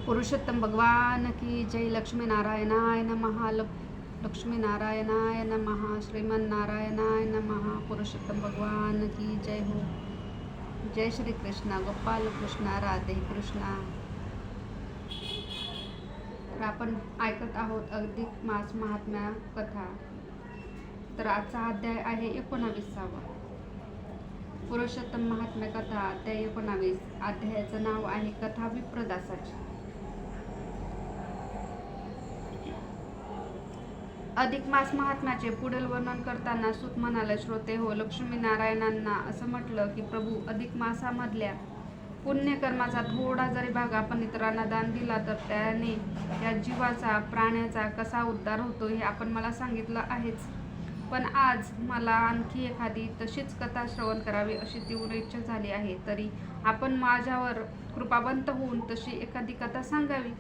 पुरुषोत्तम भगवान की जय. लक्ष्मी नारायणाय नमः. लक्ष्मी नारायणाय नमः. श्रीमन नारायणाय नमः. पुरुषोत्तम भगवान की जय हो. जय श्री कृष्ण. गोपाल कृष्ण, राधे कृष्णा. तर आपण ऐकत आहोत अधिक मास महात्म्य कथा. तर आजचा अध्याय आहे 19वा. पुरुषोत्तम महात्म्य कथा अध्याय 19. अध्यायाचं नाव आहे कथा विप्रदासाची. अधिक मास महात्म्याचे पुढील वर्णन करताना सूत म्हणाले, श्रोते हो, लक्ष्मीनारायणांना असं म्हटलं की प्रभू, अधिक मासामधल्या पुण्यकर्माचा थोडा जरी भाग आपण इतरांना दान दिला तर त्याने त्या जीवाचा, प्राण्याचा कसा उद्धार होतो हे आपण मला सांगितलं आहेच. पण आज मला आणखी एखादी तशीच कथा श्रवण करावी अशी तीव्र इच्छा झाली आहे. तरी आपण माझ्यावर कृपावंत होऊन तशी एखादी कथा सांगावी.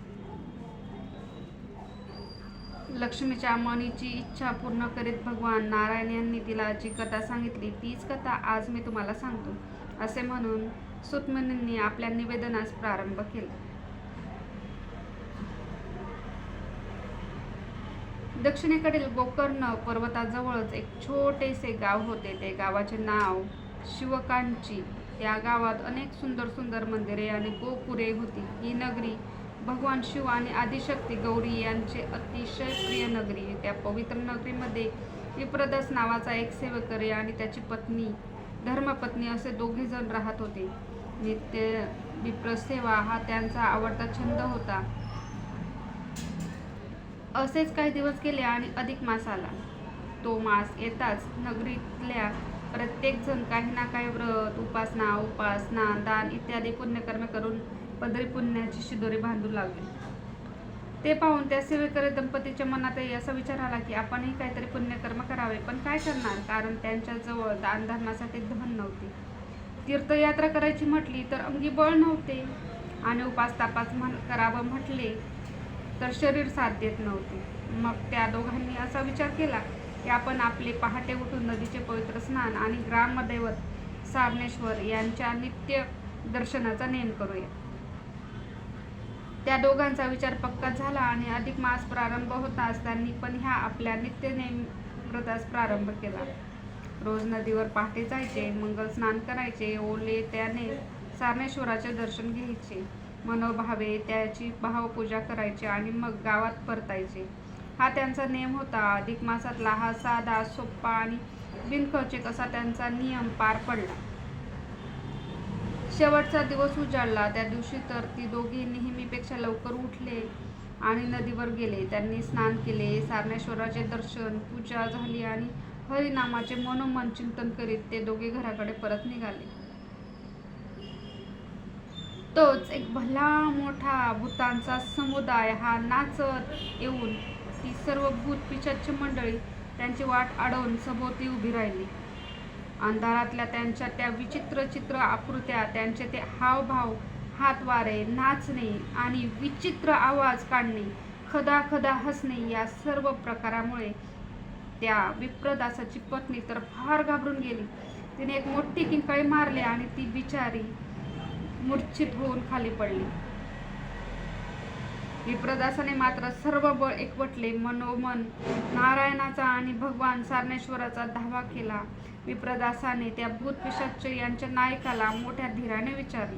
लक्ष्मीच्या मनीची इच्छा पूर्ण करीत भगवान नारायण यांनी तिला जी कथा सांगितली तीच कथा आज मी तुम्हाला सांगतो, असे म्हणून सूतमुनींनी आपल्या निवेदनास प्रारंभ केला. दक्षिणेकडील गोकर्ण पर्वताजवळच एक छोटेसे गाव होते. ते गावाचे नाव शिवकांची. त्या गावात अनेक सुंदर सुंदर मंदिरे आणि गोपुरे होती. ही नगरी भगवान शिव आणि आदिशक्ती गौरी यांचे अतिशय प्रिय नगरी. त्या पवित्र नगरीमध्ये विप्रदास नावाचा एक सेवकरी आणि त्याची पत्नी धर्मपत्नी असे दोघे जण राहत होते. नित्य विप्रसेवा हा त्यांचा आवडता छंद होता. असेच काही दिवस गेले आणि अधिक मास आला. तो मास येताच नगरीतल्या प्रत्येक जण काही ना काही व्रत, उपासना, दान इत्यादी पुण्यकर्म करून पदरी पुण्याची शिदोरी बांधू लागले. ते पाहून त्या सेवेकरी दंपतीच्या मनातही असा विचार आला की आपणही काहीतरी पुण्यकर्म करावे. पण काय करणार, कारण त्यांच्याजवळ दानधर्मासाठी धन नव्हते. तीर्थयात्रा करायची म्हटली तर अंगी बळ नव्हते आणि उपास-तापास करावं म्हटले तर शरीर साथ देत नव्हते. मग त्या दोघांनी असा विचार केला की आपण आपले पहाटे उठून नदीचे पवित्र स्नान आणि ग्रामदैवत सारणेश्वर यांच्या नित्य दर्शनाचा नेम करूया. त्या दोघांचा विचार पक्का झाला आणि अधिक मास प्रारंभ होताच त्यांनी पण ह्या आपल्या नित्यनेम व्रतास प्रारंभ केला. रोज नदीवर पहाटे जायचे, मंगल स्नान करायचे, ओले त्याने सारणेश्वराचे दर्शन घ्यायचे, मनोभावे त्याची भावपूजा करायची आणि मग गावात परतायचे. हा त्यांचा नेम होता. अधिक मासातला हा साधा, सोपा आणि बिनखर्चिक असा त्यांचा नियम पार पडला. शेवटचा दिवस उजाडला. त्या दिवशी तर ती दोघे नेहमीपेक्षा लवकर उठले आणि नदीवर गेले. त्यांनी स्नान केले, सारणेश्वराचे दर्शन, पूजा झाली आणि हरिनामाचे मनोमन चिंतन करीत ते दोघे घराकडे परत निघाले. तोच एक भला मोठा भूतांचा समुदाय हा नाचत येऊन ती सर्व भूत पिशाच्य मंडळी त्यांची वाट अडवून सभोवती उभी राहिली. अंधारातल्या त्यांच्या त्या विचित्र आकृत्या, त्यांचे ते हावभाव, हातवारे, नाचणे आणि विचित्र आवाज काढणे, खदा हसणे या सर्व प्रकारामुळे त्या विप्रदासाची पत्नी तर फार घाबरून गेली. तिने एक मोठी किंकाळी मारली आणि ती बिचारी मूर्छित होऊन खाली पडली. विप्रदासाने मात्र सर्व बळ एकवटले, मनोमन नारायणाचा आणि भगवान सारणेश्वराचा धावा केला. विप्रदासाने त्या भूत पिशाच्य यांच्या नायकाला मोठ्या धीराने विचारले,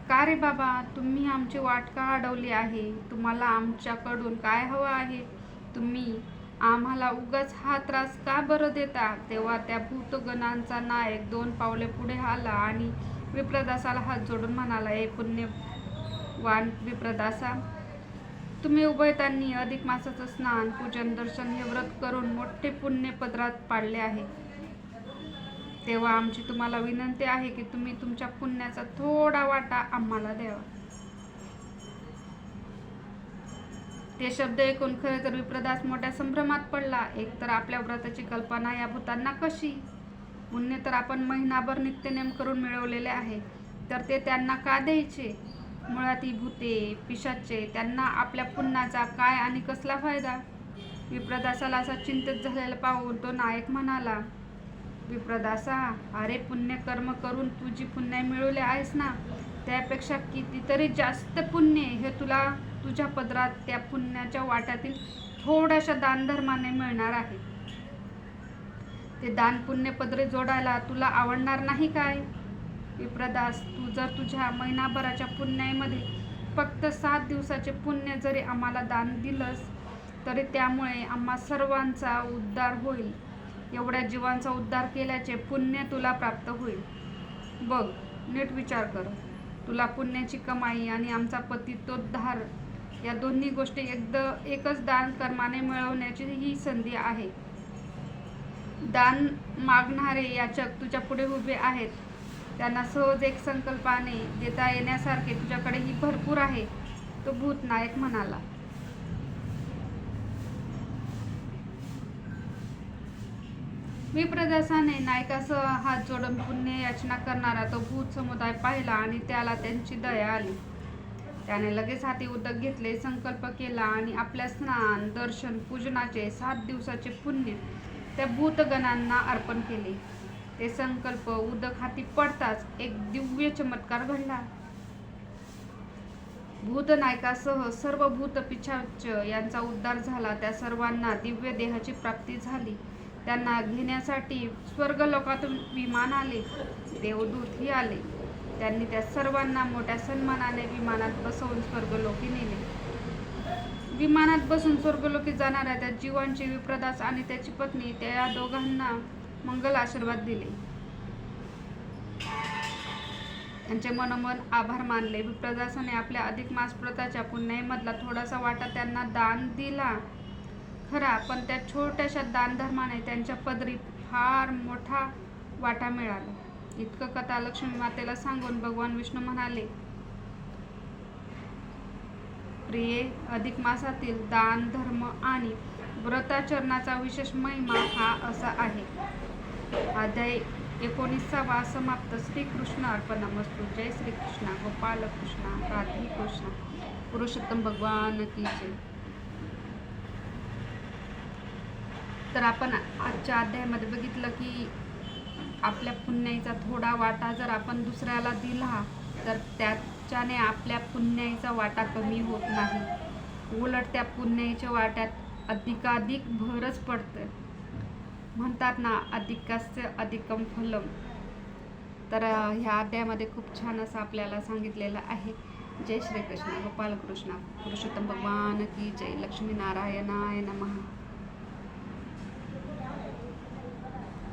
का रे बाबा, तुम्ही आमची वाट का अडवली आहे? तुम्हाला आमच्याकडून काय हवं आहे? तुम्ही आम्हाला उगाच हा त्रास का बरं देता? तेव्हा त्या भूतगणांचा नायक 2 पावले पुढे आला आणि विप्रदासाला हात जोडून म्हणाला, हे पुण्यवान विप्रदासा, तुम्ही उभयतांनी अधिक मासाचं स्नान, पूजन, दर्शन हे व्रत करून मोठे पुण्य पदरात पाडले आहे. तेव्हा आमची तुम्हाला विनंती आहे की तुम्ही तुमच्या पुण्याचा थोडा वाटा आम्हाला द्यावा. ते शब्द ऐकून खरे तर विप्रदास मोठ्या संभ्रमात पडला. एक तर आपल्या व्रताची कल्पना या भूतांना कशी? पुण्य तर आपण महिनाभर नित्यनेम करून मिळवलेले आहे, तर ते त्यांना का द्यायचे? मुळात ही भूते, पिशाच्चे, त्यांना आपल्या पुण्याचा काय आणि कसला फायदा? विप्रदासाला असा चिंतित झालेला पाहून तो नायक म्हणाला, विप्रदासा, अरे पुण्यकर्म करून तू जी पुण्य मिळवले आहेस ना, त्यापेक्षा कितीतरी जास्त पुण्य हे तुला तुझ्या पदरात त्या पुण्याच्या वाट्यातील थोड्याशा दानधर्माने मिळणार आहे. ते दान पुण्य पदरी जोडायला तुला आवडणार नाही काय? विप्रदास, तू जर तुझ्या महिनाभराच्या पुण्यामध्ये फक्त 7 दिवसाचे पुण्य जरी आम्हाला दान दिलंस तरी त्यामुळे आम्हा सर्वांचा उद्धार होईल. एवढ्या जीवांचा उद्धार केल्याचे पुण्य तुला प्राप्त होईल. बघ, नीट विचार कर. तुला पुण्याची कमाई आणि आमचा पतितोद्धार या दोन्ही गोष्टी एकच दान कर्माने मिळवण्याची ही संधी आहे. दान मागणारे याचक तुझ्या पुढे उभे आहेत. त्यांना सहज एक संकल्पाने देता येण्यासारखे तुझ्याकडेही भरपूर आहे. तो भूतनायक म्हणाला. विप्रदासाने नायकासह हात जोडून पुण्य याचना करणारा तो भूत समुदाय पाहिला आणि त्याला त्यांची दया आली. त्याने लगेच हाती उदक घेतले, संकल्प केला आणि आपल्या स्नान, दर्शन, पूजनाचे 7 दिवसाचे पुण्य त्या भूतगणांना अर्पण केले. ते संकल्प उदक हाती पडताच एक दिव्य चमत्कार घडला. भूतनायकासह सर्व भूत पिशाच यांचा उद्धार झाला. त्या सर्वांना दिव्य देहाची प्राप्ती झाली. त्यांना घेण्यासाठी स्वर्गलोकातून विमान आले. देवदूतही आले. त्यांनी त्या सर्वांना मोठ्या सन्मानाने विमानात बसवून स्वर्गलोकी नेले. विमानात बसून स्वर्गलोकी जाणाऱ्या त्या जीवांची विप्रदास आणि त्याची पत्नी त्या दोघांना मंगल आशीर्वाद दिले. त्यांचे मनोमन आभार मानले. विप्रदासाने आपल्या अधिक मास व्रताच्या पुण्याईमधला थोडासा वाटा त्यांना दान दिला खरा, पण त्या छोट्याशा दानधर्माने त्यांच्या पदरी फार मोठा वाटा मिळाला. इतकं कथा लक्ष्मी मातेला सांगून भगवान विष्णू म्हणाले, प्रिये, अधिक मासातील दान, धर्म आणि व्रताचरणाचा विशेष महिमा हा असा आहे. अध्याय 19 समाप्त. श्रीकृष्ण अर्पणमस्तु. जय श्रीकृष्ण. गोपाल कृष्ण, राधे कृष्ण, पुरुषोत्तम भगवान की जय. तर आपण आजच्या अध्यायामध्ये बघितलं की आपल्या पुण्याईचा थोडा वाटा जर आपण दुसऱ्याला दिला तर त्याच्याने आपल्या पुण्याईचा वाटा कमी होत नाही, उलट त्या पुण्याईच्या वाट्यात अधिकाधिक भरच पडतं. म्हणतात ना, अधिकस्य अधिकम फलम. तर ह्या अध्यायामध्ये खूप छान असं आपल्याला सांगितलेलं आहे. जय श्रीकृष्ण. गोपाल कृष्ण, पुरुषोत्तम भगवान की जय. लक्ष्मी नारायणाय नमः.